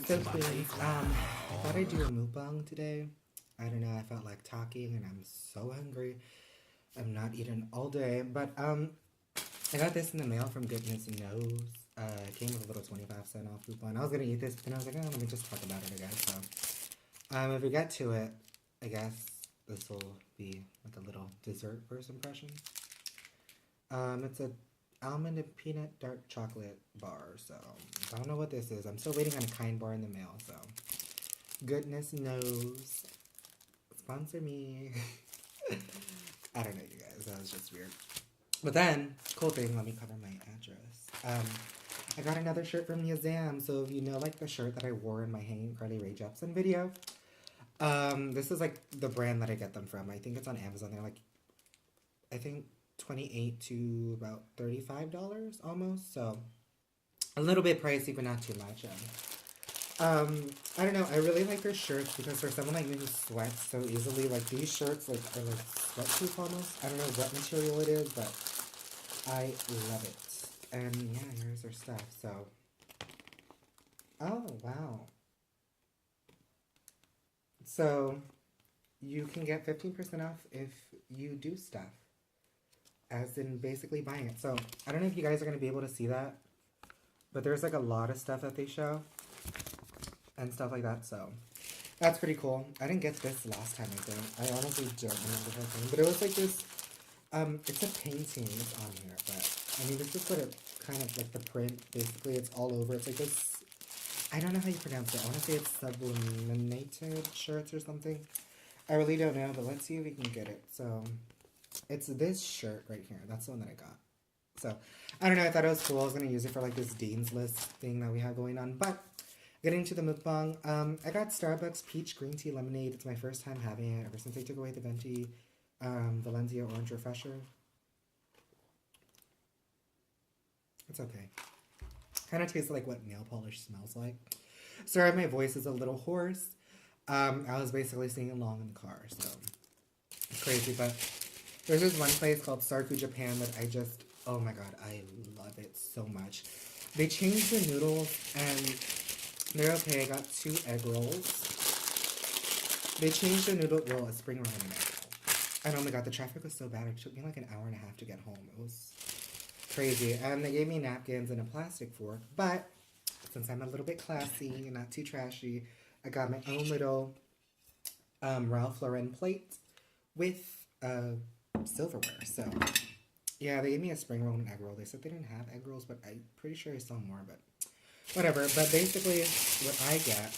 So please, I thought I'd do a mukbang today. I don't know, I felt like talking and I'm so hungry. I'm not eating all day, but I got this in the mail from Goodness Knows. It came with a little 25% off coupon. I was gonna eat this, but then I was like, oh, let me just talk about it again. So, if we get to it, I guess this will be like a little dessert first impression. It's a almond and peanut dark chocolate bar, so I don't know what this is. I'm still waiting on a kind bar in the mail, so Goodness Knows, sponsor me. I don't know, you guys, that was just weird. But then, cool thing, let me cover my address. I got another shirt from Yizzam, so if you know like the shirt that I wore in my Hanging Carly Rae Jepsen video, this is like the brand that I get them from. I think it's on Amazon. They're like, I think $28 to about $35 almost, so a little bit pricey but not too much. I don't know, I really like their shirts because for someone like me who sweats so easily, like these shirts like are like sweatproof almost. I don't know what material it is, but I love it. And yeah, here's their stuff. So, oh wow, so you can get 15% off if you do stuff, as in basically buying it. So I don't know if you guys are going to be able to see that, but there's like a lot of stuff that they show and stuff like that, so that's pretty cool. I didn't get this last time, I think. I honestly don't remember the thing, but it was like this, it's a painting that's on here, but I mean, this is what it kind of like the print, basically, it's all over. It's like this, I don't know how you pronounce it. I want to say it's sublimated shirts or something. I really don't know, but let's see if we can get it. So it's this shirt right here. That's the one that I got. So, I don't know, I thought it was cool. I was going to use it for, like, this Dean's List thing that we have going on. But, getting to the mukbang, I got Starbucks Peach Green Tea Lemonade. It's my first time having it ever since I took away the Venti Valencia Orange Refresher. It's okay. Kind of tastes like what nail polish smells like. Sorry, my voice is a little hoarse. I was basically singing along in the car, so it's crazy. But there's this one place called Sarku, Japan that I just, oh my god, I love it so much. They changed the noodles and they're okay. I got 2 egg rolls. They changed the noodle, well, a spring roll and an egg roll. And oh my god, the traffic was so bad. It took me like an hour and a half to get home. It was crazy. And they gave me napkins and a plastic fork. But since I'm a little bit classy and not too trashy, I got my own little Ralph Lauren plate with silverware. So yeah, they gave me a spring roll and an egg roll. They said they didn't have egg rolls, but I'm pretty sure I saw more, but whatever. But basically what I get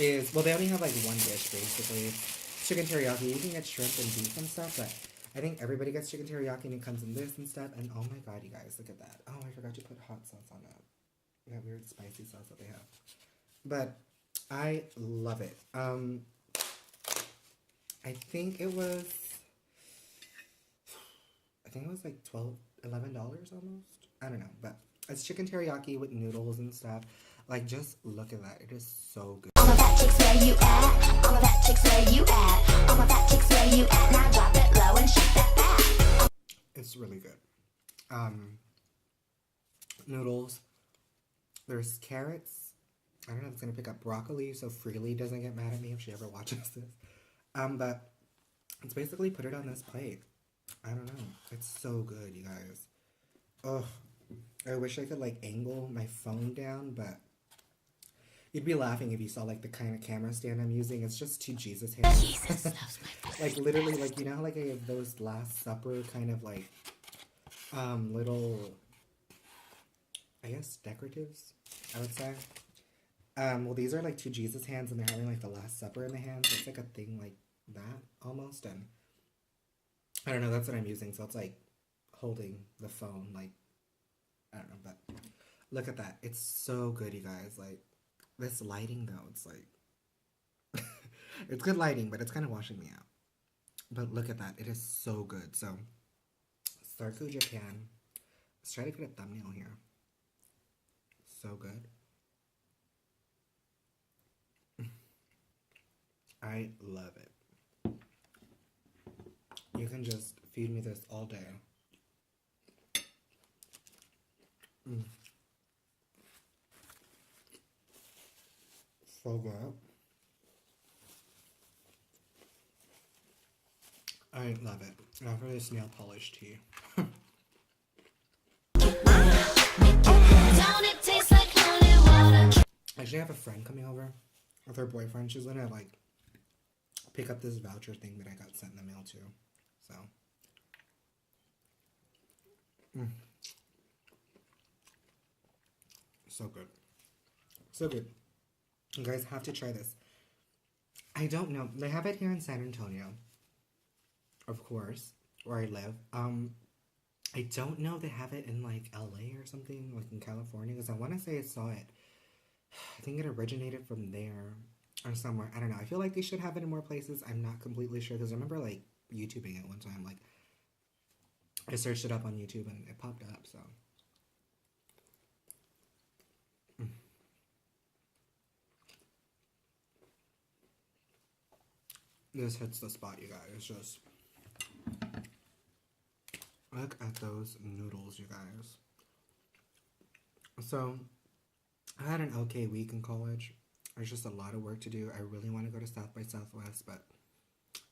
is, well, they only have like one dish basically. Chicken teriyaki. You can get shrimp and beef and stuff, but I think everybody gets chicken teriyaki and it comes in this and stuff. And oh my god, you guys, look at that. Oh, I forgot to put hot sauce on that. That weird spicy sauce that they have. But I love it. I think it was like $11 almost. I don't know, but it's chicken teriyaki with noodles and stuff. Like, just look at that. It is so good. All of that chicks where you at? All of that chicks where you at? All of that chicks where you at? Now drop it low and shake that back. It's really good. Noodles. There's carrots. I don't know if it's gonna pick up broccoli, so Freely doesn't get mad at me if she ever watches this. But it's basically put it on this plate. I don't know. It's so good, you guys. Ugh. I wish I could like angle my phone down, but you'd be laughing if you saw like the kind of camera stand I'm using. It's just 2 Jesus hands. Jesus loves my voice. Like literally, like, you know how like I have those Last Supper kind of like little, I guess, decoratives, I would say. Well, these are like 2 Jesus hands and they're having like the Last Supper in the hands. It's like a thing like that almost, and I don't know, that's what I'm using. So it's like holding the phone, like, I don't know, but look at that. It's so good, you guys. Like, this lighting, though, it's like, it's good lighting, but it's kind of washing me out. But look at that. It is so good. So, Sarku, Japan. Let's try to get a thumbnail here. So good. I love it. You can just feed me this all day. So good. I love it. After this nail polish tea. Don't it taste like holy water? Actually, I have a friend coming over with her boyfriend. She's gonna like pick up this voucher thing that I got sent in the mail too. So. So good. So good. You guys have to try this. I don't know. They have it here in San Antonio. Of course. Where I live. I don't know if they have it in like LA or something, like in California, because I want to say I saw it. I think it originated from there or somewhere. I don't know. I feel like they should have it in more places. I'm not completely sure because I remember like YouTubing it one time. Like I searched it up on YouTube and it popped up. So this hits the spot, you guys. It's just look at those noodles, you guys. So I had an okay week in college. There's just a lot of work to do. I really want to go to South by Southwest, but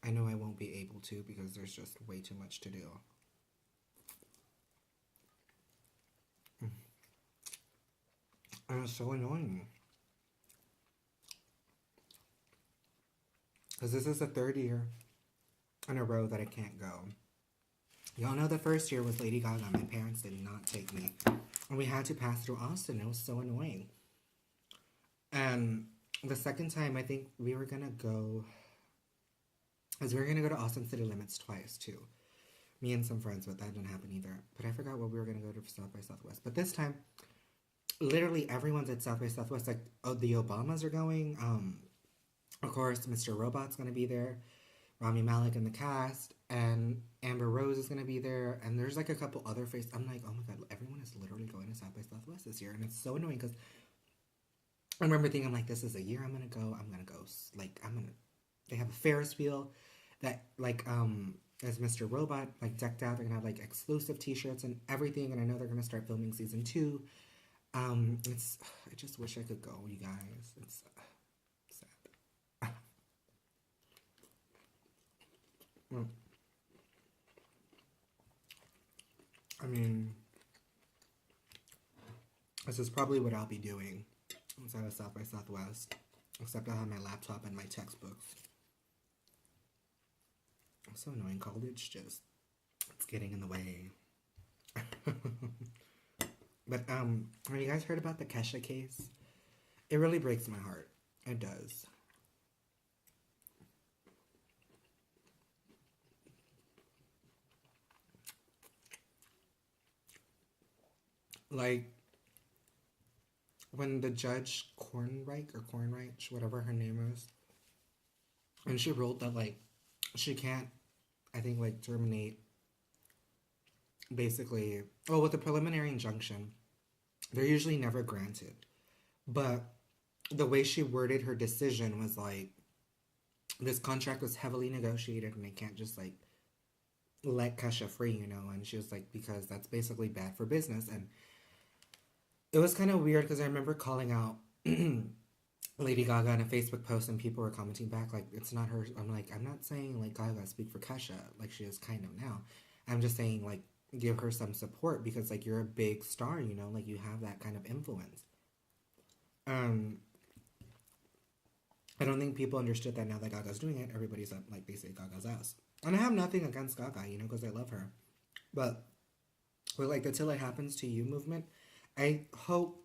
I know I won't be able to because there's just way too much to do. And it's so annoying. Because this is the third year in a row that I can't go. Y'all know the first year was Lady Gaga. My parents did not take me. And we had to pass through Austin. It was so annoying. And the second time, I think we were going to go... Because we were going to go to Austin City Limits twice, too. Me and some friends, but that didn't happen either. But I forgot what we were going to go to for South by Southwest. But this time, literally everyone's at South by Southwest. Like, oh, the Obamas are going. Of course, Mr. Robot's going to be there. Rami Malek in the cast. And Amber Rose is going to be there. And there's like a couple other faces. I'm like, oh my god, everyone is literally going to South by Southwest this year. And it's so annoying because I remember thinking, I'm like, this is a year I'm going to go. I'm going to go. Like, they have a Ferris wheel that, like, as Mr. Robot, like, decked out. They're going to have, like, exclusive t-shirts and everything. And I know they're going to start filming season 2. I just wish I could go, you guys. It's sad. Well, I mean, this is probably what I'll be doing inside of South by Southwest, except I have my laptop and my textbooks. It's so annoying. College just, it's getting in the way. But, have you guys heard about the Kesha case? It really breaks my heart. It does. Like, when the judge Kornreich, whatever her name is, and she ruled that, like, she can't, I think, like, terminate, basically, well, with a preliminary injunction, they're usually never granted. But the way she worded her decision was, like, this contract was heavily negotiated, and they can't just, like, let Kesha free, you know, and she was like, because that's basically bad for business. And it was kind of weird because I remember calling out Lady Gaga in a Facebook post and people were commenting back like, it's not her. I'm like, I'm not saying like Gaga speak for Kesha like she is kind of now. I'm just saying like give her some support because like you're a big star, you know, like you have that kind of influence. I don't think people understood that now that Gaga's doing it. Everybody's up like they say Gaga's ass. And I have nothing against Gaga, you know, because I love her. But with like the Till It Happens to You movement, I hope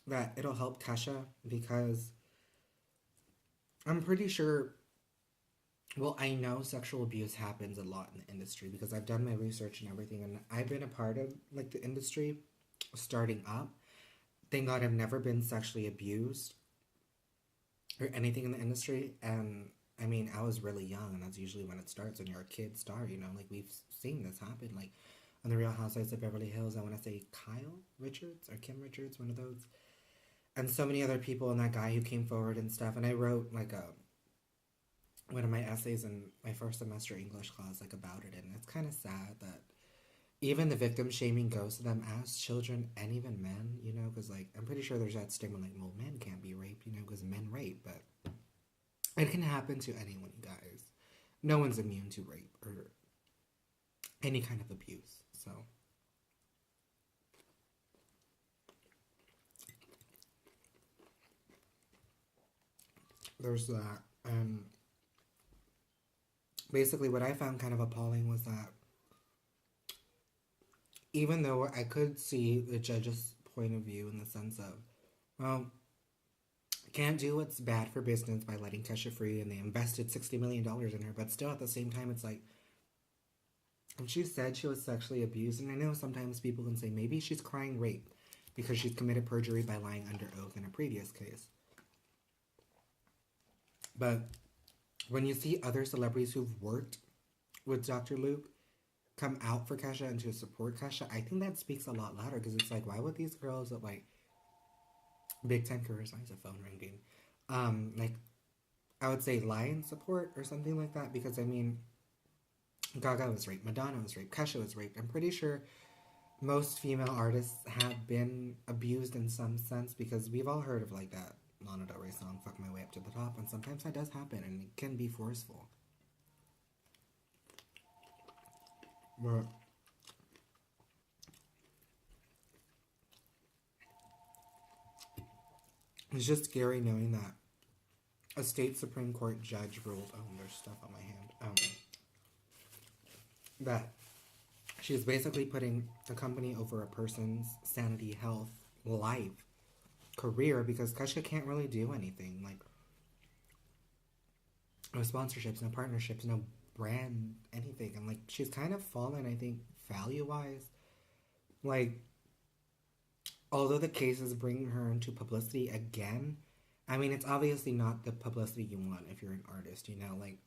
that it'll help Kesha because I'm pretty sure, well, I know sexual abuse happens a lot in the industry because I've done my research and everything, and I've been a part of like the industry starting up. Thank God I've never been sexually abused or anything in the industry. And I mean, I was really young, and that's usually when it starts, when you're a kid star, you know, like we've seen this happen, like on The Real Housewives of Beverly Hills. I want to say Kyle Richards or Kim Richards, one of those, and so many other people, and that guy who came forward and stuff. And I wrote like one of my essays in my first semester English class like about it, and it's kind of sad that even the victim shaming goes to them as children and even men, you know, because like I'm pretty sure there's that stigma like, well, men can't be raped, you know, because men rape. rape, but it can happen to anyone, you guys. No one's immune to rape or any kind of abuse, so. There's that. And basically what I found kind of appalling was that even though I could see the judge's point of view in the sense of, well, can't do what's bad for business by letting Kesha free, and they invested $60 million in her, but still at the same time, it's like, and she said she was sexually abused, and I know sometimes people can say maybe she's crying rape because she's committed perjury by lying under oath in a previous case. But when you see other celebrities who've worked with Dr. Luke come out for Kesha and to support Kesha, I think that speaks a lot louder, because it's like, why would these girls that like big time career signs, a phone ringing, like I would say lie in support or something like that? Because I mean, Gaga was raped, Madonna was raped, Kesha was raped. I'm pretty sure most female artists have been abused in some sense, because we've all heard of like that Lana Del Rey song, Fuck My Way Up to the Top, and sometimes that does happen and it can be forceful. But it's just scary knowing that a state Supreme Court judge ruled, oh, there's stuff on my hand, that she's basically putting the company over a person's sanity, health, life, career, because Kesha can't really do anything. Like, no sponsorships, no partnerships, no brand, anything. And like, she's kind of fallen, I think, value-wise. Like, although the case is bringing her into publicity again, I mean, it's obviously not the publicity you want if you're an artist, you know? Like,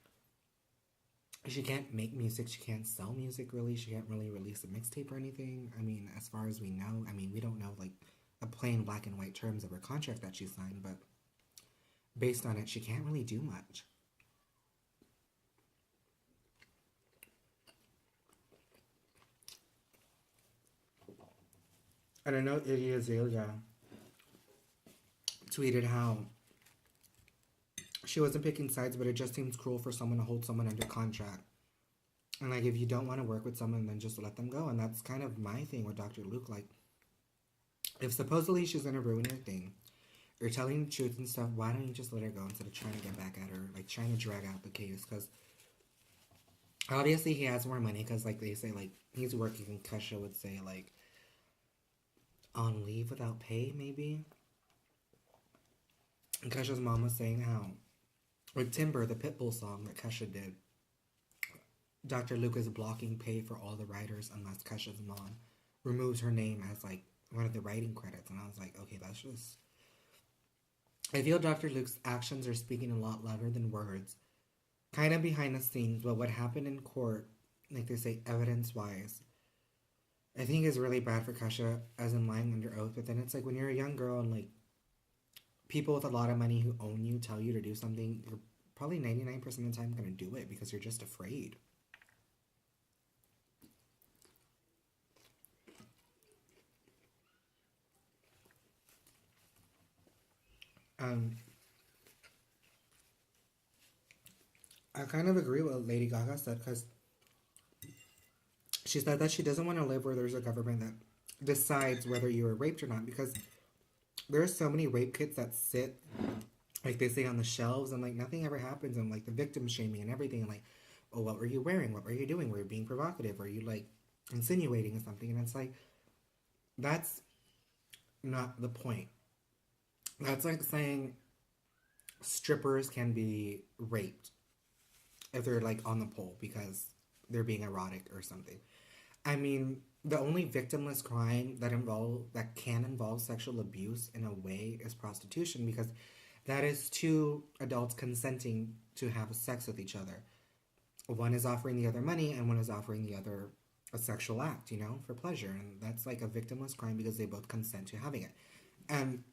she can't make music, she can't sell music, really. She can't really release a mixtape or anything. I mean, as far as we know, I mean, we don't know, like, a plain black and white terms of her contract that she signed, but based on it, she can't really do much. And I know Iggy Azalea tweeted how she wasn't picking sides, but it just seems cruel for someone to hold someone under contract. And like, if you don't want to work with someone, then just let them go. And that's kind of my thing with Dr. Luke. Like, if supposedly she's gonna ruin your thing, you're telling the truth and stuff, why don't you just let her go instead of trying to get back at her, like trying to drag out the case? Because obviously he has more money, because like they say, like, he's working, and Kesha would say like on leave without pay, maybe. And Kesha's mom was saying how with Timber, the Pitbull song that Kesha did, Dr. Luke is blocking pay for all the writers unless Kesha's mom removes her name as like one of the writing credits. And I was like, okay, that's just, I feel Dr. Luke's actions are speaking a lot louder than words, kind of behind the scenes. But what happened in court, like they say, evidence wise, I think is really bad for Kesha, as in lying under oath. But then it's like, when you're a young girl and like people with a lot of money who own you tell you to do something, you're probably 99% of the time going to do it because you're just afraid. I kind of agree with what Lady Gaga said, because she said that she doesn't want to live where there's a government that decides whether you were raped or not, because there are so many rape kits that sit, like they say, on the shelves, and like nothing ever happens, and like the victim shaming and everything, and like, oh, what were you wearing? What were you doing? Were you being provocative? Were you like insinuating something? And it's like, that's not the point. That's like saying strippers can be raped if they're like on the pole because they're being erotic or something. I mean, the only victimless crime that can involve sexual abuse in a way is prostitution, because that is two adults consenting to have sex with each other. One is offering the other money, and one is offering the other a sexual act, you know, for pleasure. And that's like a victimless crime because they both consent to having it. And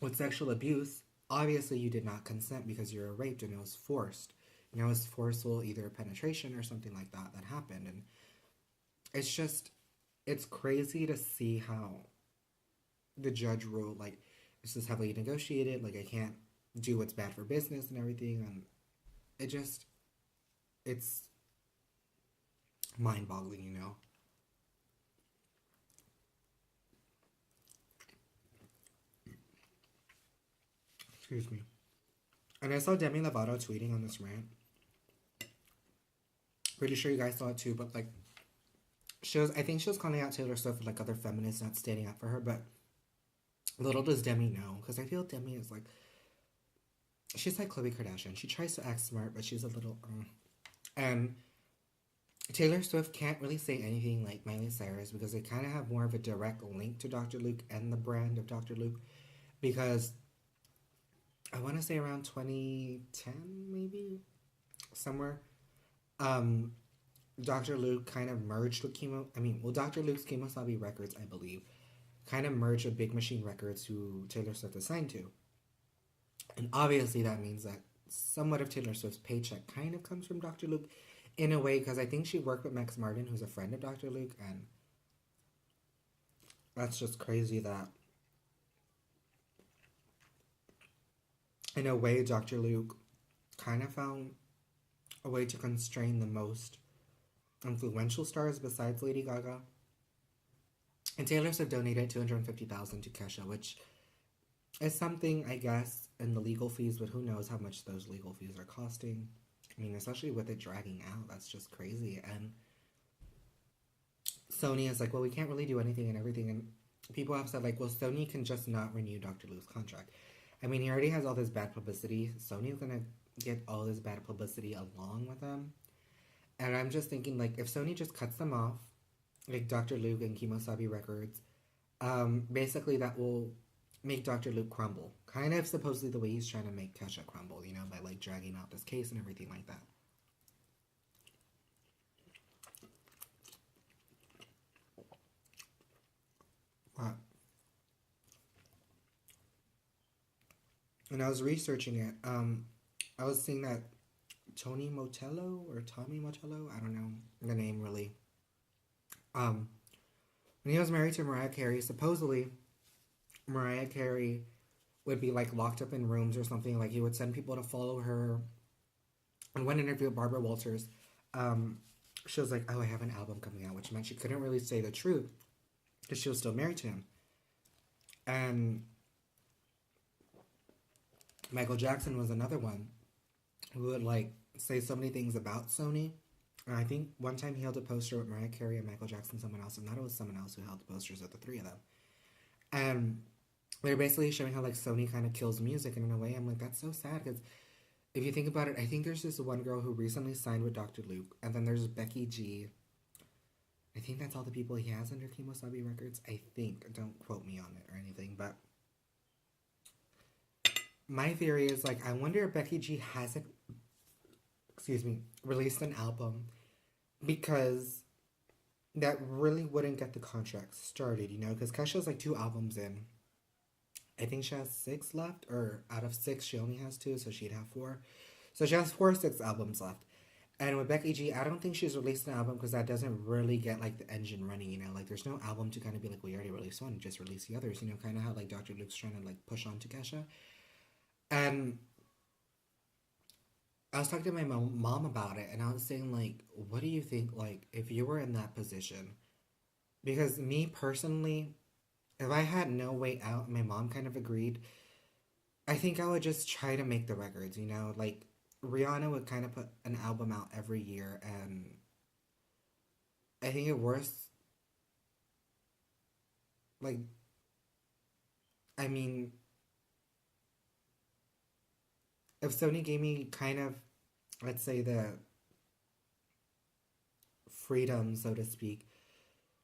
with sexual abuse, obviously you did not consent because you were raped and it was forced. You know, it was forceful, either penetration or something like that happened. And it's just, it's crazy to see how the judge ruled, like, this is heavily negotiated, like, I can't do what's bad for business and everything, and it's mind-boggling, you know. Excuse me. And I saw Demi Lovato tweeting on this rant. Pretty sure you guys saw it too, but like, I think she was calling out Taylor Swift for like other feminists not standing up for her, but little does Demi know, because I feel Demi is like, she's like Khloe Kardashian. She tries to act smart, but she's a little, and Taylor Swift can't really say anything like Miley Cyrus because they kind of have more of a direct link to Dr. Luke and the brand of Dr. Luke, because I want to say around 2010, maybe, somewhere, Dr. Luke kind of merged with Dr. Luke's Kemosabe Records, I believe, kind of merged with Big Machine Records, who Taylor Swift is signed to. And obviously that means that somewhat of Taylor Swift's paycheck kind of comes from Dr. Luke, in a way, because I think she worked with Max Martin, who's a friend of Dr. Luke, and that's just crazy that, in a way, Dr. Luke kind of found a way to constrain the most influential stars besides Lady Gaga. And Taylor Swift donated $250,000 to Kesha, which is something, I guess, in the legal fees, but who knows how much those legal fees are costing. I mean, especially with it dragging out, that's just crazy. And Sony is like, well, we can't really do anything and everything. And people have said, like, well, Sony can just not renew Dr. Luke's contract. I mean, he already has all this bad publicity. Sony's gonna get all this bad publicity along with him. And I'm just thinking, like, if Sony just cuts them off, like Dr. Luke and Kemosabe Records, basically that will make Dr. Luke crumble. Kind of supposedly the way he's trying to make Kesha crumble, you know, by, like, dragging out this case and everything like that. Wow. When I was researching it, I was seeing that Tommy Motello, I don't know the name really. When he was married to Mariah Carey, supposedly Mariah Carey would be like locked up in rooms or something. Like he would send people to follow her. In one interview with Barbara Walters, she was like, "Oh, I have an album coming out," which meant she couldn't really say the truth because she was still married to him. And Michael Jackson was another one who would like say so many things about Sony. And I think one time he held a poster with Mariah Carey and Michael Jackson, someone else, and that it was someone else who held the posters of the three of them. And they're basically showing how like Sony kind of kills music, and in a way I'm like, that's so sad, because if you think about it, I think there's this one girl who recently signed with Dr. Luke, and then there's Becky G. I think that's all the people he has under Kemosabe Records. I think. Don't quote me on it or anything, but my theory is like, I wonder if Becky G hasn't, released an album because that really wouldn't get the contract started, you know, because Kesha's like 2 albums in. I think she has 6 left, or out of 6, she only has 2, so she'd have 4. So she has 4 or 6 albums left. And with Becky G, I don't think she's released an album because that doesn't really get like the engine running, you know, like there's no album to kind of be like, we already released one, just release the others, you know, kind of how like Dr. Luke's trying to like push on to Kesha. And I was talking to my mom about it, and I was saying, like, what do you think, like, if you were in that position? Because me personally, if I had no way out, my mom kind of agreed, I think I would just try to make the records, you know? Like, Rihanna would kind of put an album out every year, and I think it works. Like, I mean, if Sony gave me kind of, let's say, the freedom, so to speak,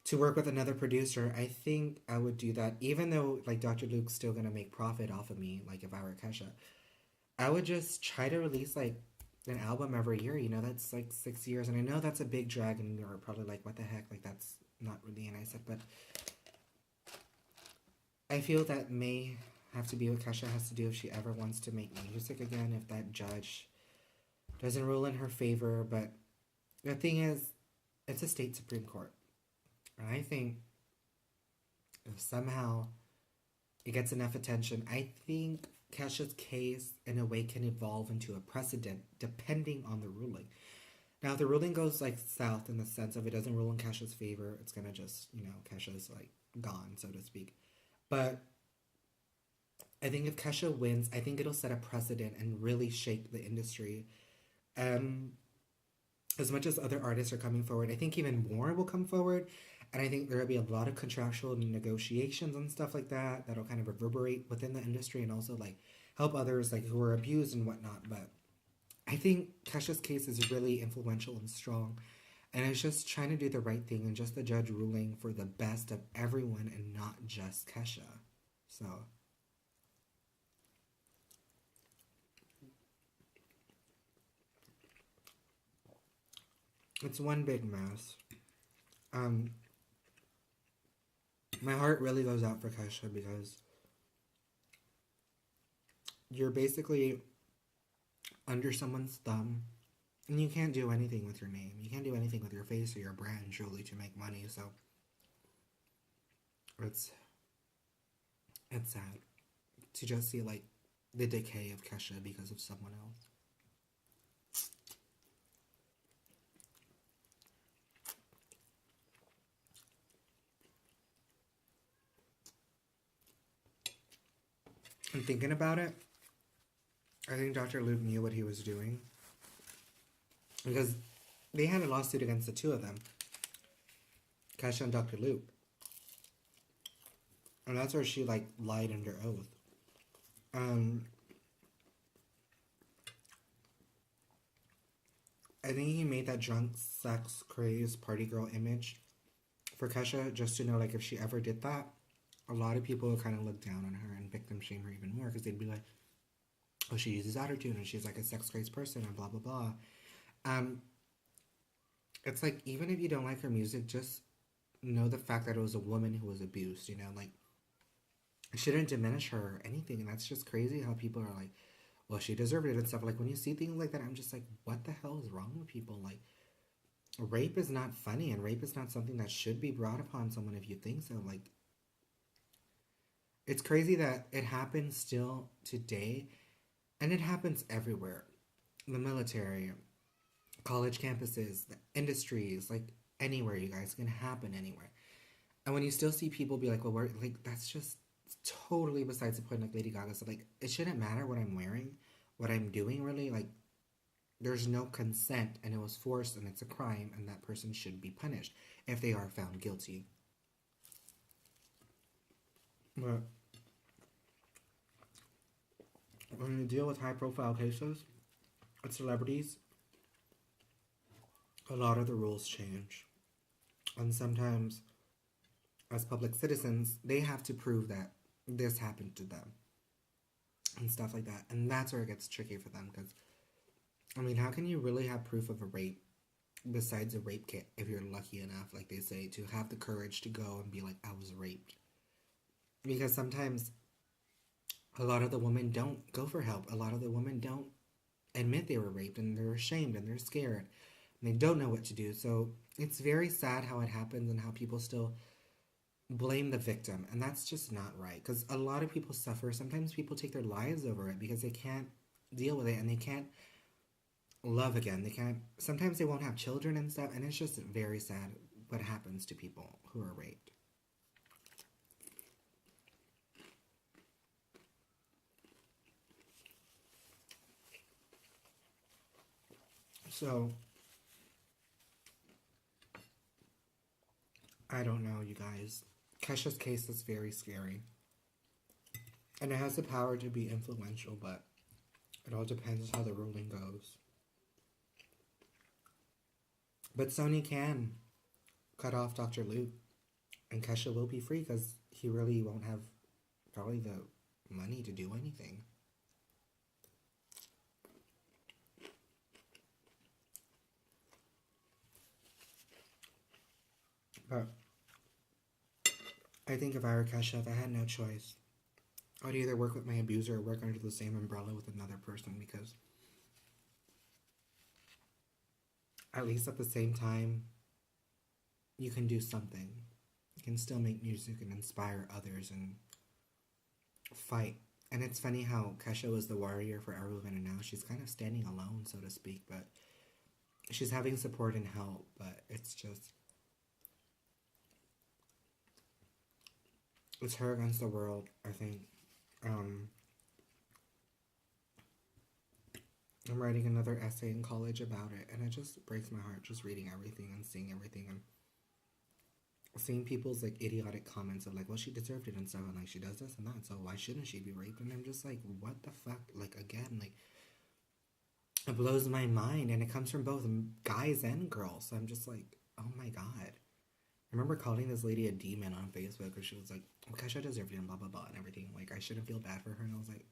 to work with another producer, I think I would do that. Even though, like, Dr. Luke's still going to make profit off of me, like, if I were Kesha, I would just try to release, like, an album every year. You know, that's, like, 6 years. And I know that's a big drag, and you're probably like, what the heck? Like, that's not really an I said, but I feel that may have to be what Kesha has to do if she ever wants to make music again, if that judge doesn't rule in her favor. But the thing is, it's a state Supreme Court. And I think if somehow it gets enough attention, I think Kesha's case in a way can evolve into a precedent depending on the ruling. Now, if the ruling goes like south in the sense of it doesn't rule in Kesha's favor, it's gonna just, Kesha's like gone, so to speak. But I think if Kesha wins, I think it'll set a precedent and really shake the industry. As much as other artists are coming forward, I think even more will come forward. And I think there will be a lot of contractual negotiations and stuff like that that'll kind of reverberate within the industry and also like help others like who are abused and whatnot. But I think Kesha's case is really influential and strong. And it's just trying to do the right thing and just the judge ruling for the best of everyone and not just Kesha. So it's one big mess. My heart really goes out for Kesha because you're basically under someone's thumb and you can't do anything with your name. You can't do anything with your face or your brand truly to make money. So it's sad to just see like the decay of Kesha because of someone else. And thinking about it, I think Dr. Luke knew what he was doing. Because they had a lawsuit against the two of them. Kesha and Dr. Luke. And that's where she like lied under oath. I think he made that drunk, sex, crazed, party girl image for Kesha just to know like if she ever did that, a lot of people would kind of look down on her and victim shame her even more because they'd be like, oh, she uses attitude and she's like a sex crazed person and blah, blah, blah. It's like, even if you don't like her music, just know the fact that it was a woman who was abused, like, it shouldn't diminish her or anything. And that's just crazy how people are like, well, she deserved it and stuff. Like, when you see things like that, I'm just like, what the hell is wrong with people? Like, rape is not funny and rape is not something that should be brought upon someone if you think so. Like, it's crazy that it happens still today, and it happens everywhere. The military, college campuses, the industries, like anywhere, you guys, can happen anywhere. And when you still see people be like, well, we're like, that's just totally besides the point. Like Lady Gaga said, like, it shouldn't matter what I'm wearing, what I'm doing, really. Like, there's no consent and it was forced and it's a crime and that person should be punished if they are found guilty. But when you deal with high profile cases with celebrities, a lot of the rules change. And sometimes, as public citizens, they have to prove that this happened to them. And stuff like that. And that's where it gets tricky for them. Because, I mean, how can you really have proof of a rape besides a rape kit if you're lucky enough, like they say, to have the courage to go and be like, I was raped? Because sometimes a lot of the women don't go for help. A lot of the women don't admit they were raped and they're ashamed and they're scared. And they don't know what to do. So it's very sad how it happens and how people still blame the victim. And that's just not right. Because a lot of people suffer. Sometimes people take their lives over it because they can't deal with it and they can't love again. They can't. Sometimes they won't have children and stuff. And it's just very sad what happens to people who are raped. So, I don't know, you guys. Kesha's case is very scary. And it has the power to be influential, but it all depends how the ruling goes. But Sony can cut off Dr. Luke, and Kesha will be free because he really won't have probably the money to do anything. But I think if I were Kesha, if I had no choice, I'd either work with my abuser or work under the same umbrella with another person, because at least at the same time, you can do something. You can still make music and inspire others and fight And it's funny how Kesha was the warrior for everyone, and now she's kind of standing alone, so to speak. But she's having support and help, but it's just, it's her against the world, I think. Um, I'm writing another essay in college about it, and it just breaks my heart just reading everything and seeing everything and seeing people's like idiotic comments of like, well, she deserved it and stuff, and like she does this and that, so why shouldn't she be raped? And I'm just like, what the fuck? Like, again, like, it blows my mind, and it comes from both guys and girls. So I'm just like, oh my god. I remember calling this lady a demon on Facebook because she was like, oh, Kesha deserved it and blah blah blah and everything. Like, I shouldn't feel bad for her, and I was like,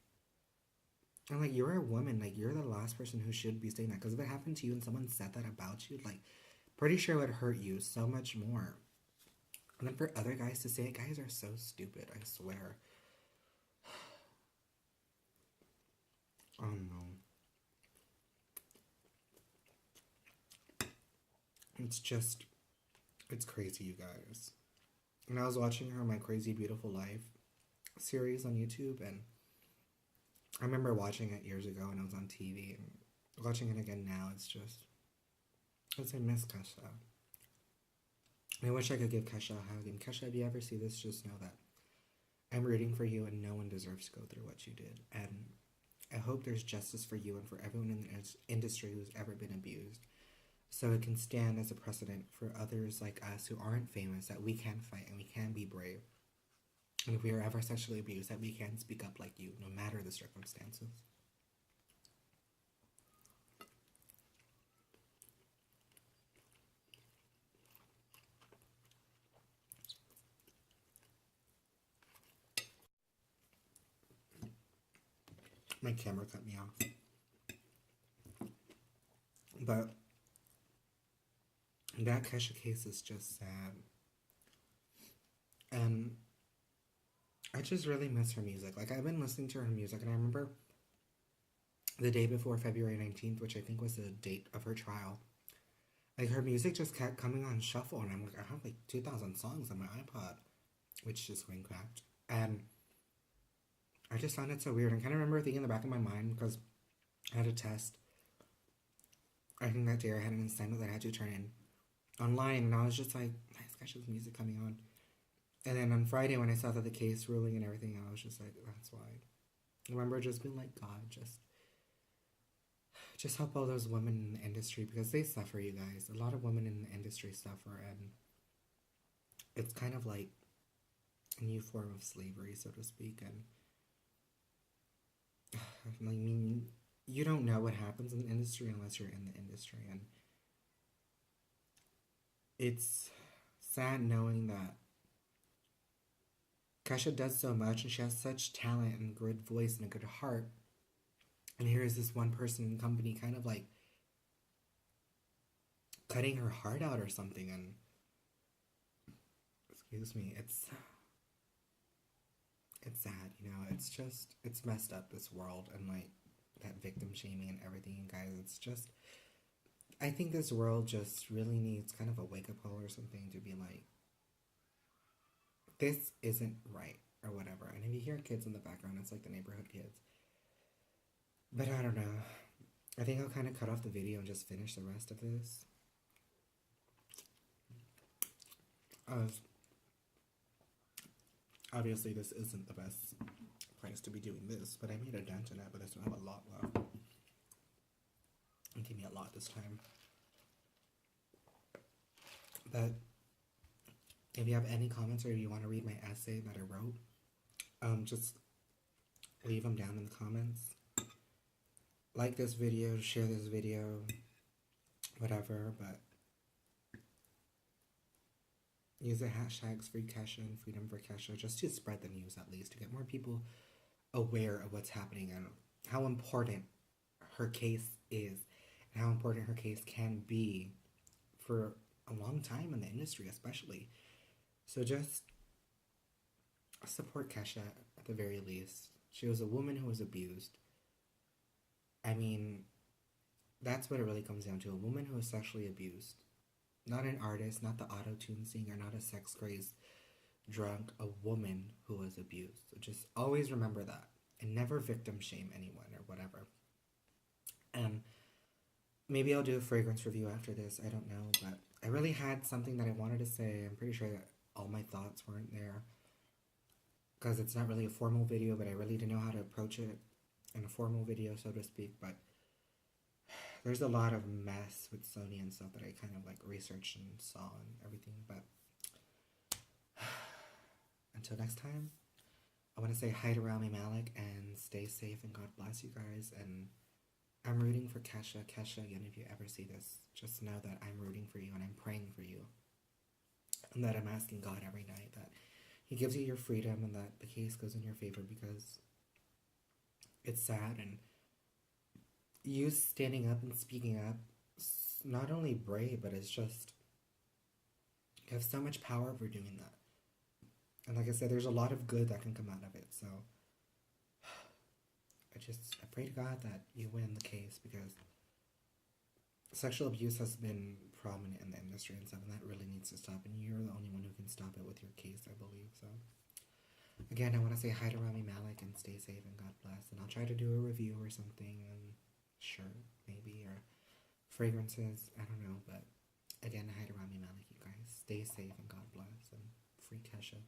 I'm like, you're a woman. Like, you're the last person who should be saying that. Because if it happened to you and someone said that about you, like, pretty sure it would hurt you so much more. And then for other guys to say it, guys are so stupid, I swear. Oh no. It's just, it's crazy, you guys. And I was watching her My Crazy Beautiful Life series on YouTube, and I remember watching it years ago when I was on TV, and watching it again now, it's just, it's a miss Kesha. I wish I could give Kesha a hug. And Kesha, if you ever see this, just know that I'm rooting for you, and no one deserves to go through what you did. And I hope there's justice for you and for everyone in the industry who's ever been abused, so it can stand as a precedent for others like us who aren't famous, that we can fight and we can be brave. And if we are ever sexually abused, that we can speak up like you, no matter the circumstances. My camera cut me off. But that Kesha case is just sad. And I just really miss her music. Like, I've been listening to her music, and I remember the day before February 19th, which I think was the date of her trial, like, her music just kept coming on shuffle, and I'm like, I have like 2,000 songs on my iPod, which just screen cracked. And I just found it so weird. I kind of remember thinking in the back of my mind, because I had a test, I think that day I had an assignment that I had to turn in online, and I was just like, nice, Kesha's music coming on. And then on Friday, when I saw that the case ruling and everything, I was just like, that's why. I remember just being like, God, just help all those women in the industry, because they suffer, you guys. A lot of women in the industry suffer, and it's kind of like a new form of slavery, so to speak. And I mean, you don't know what happens in the industry unless you're in the industry, and it's sad knowing that Kesha does so much, and she has such talent and good voice and a good heart, and here is this one person in the company kind of like cutting her heart out or something. And excuse me, it's sad, you know. It's just, it's messed up, this world, and like that victim shaming and everything, you guys. It's just, I think this world just really needs kind of a wake-up call or something to be like, this isn't right, or whatever. And if you hear kids in the background, it's like the neighborhood kids. But I don't know. I think I'll kind of cut off the video and just finish the rest of this. Obviously, this isn't the best place to be doing this, but I made a dent in it, but I still have a lot left. It gave me a lot this time. But if you have any comments, or if you want to read my essay that I wrote, just leave them down in the comments. Like this video, share this video, whatever, but use the hashtags Free Kesha and Freedom for Kesha, just to spread the news, at least, to get more people aware of what's happening and how important her case is, and how important her case can be for a long time in the industry, especially. So just support Kesha at the very least. She was a woman who was abused. I mean, that's what it really comes down to. A woman who was sexually abused. Not an artist, not the auto-tune singer, not a sex-crazed drunk. A woman who was abused. So just always remember that. and never victim shame anyone or whatever. Maybe I'll do a fragrance review after this. I don't know, but I really had something that I wanted to say. I'm pretty sure that all my thoughts weren't there because it's not really a formal video, but I really didn't know how to approach it in a formal video, so to speak. But there's a lot of mess with Sony and stuff that I kind of like researched and saw and everything. But until next time, I want to say hi to Rami Malek and stay safe and God bless you guys. And I'm rooting for Kesha. Kesha, again, if you ever see this, just know that I'm rooting for you and I'm praying for you. And that I'm asking God every night that He gives you your freedom and that the case goes in your favor, because it's sad. And you standing up and speaking up, not only brave, but it's just, you have so much power for doing that. And like I said, there's a lot of good that can come out of it. So I pray to God that you win the case, because sexual abuse has been prominent in the industry and stuff, and that really needs to stop. And you're the only one who can stop it with your case, I believe. So again, I want to say hi to Rami Malek and stay safe and God bless. And I'll try to do a review or something, and sure, maybe, or fragrances, I don't know. But again, hi to Rami Malek, you guys. Stay safe and God bless, and free Kesha.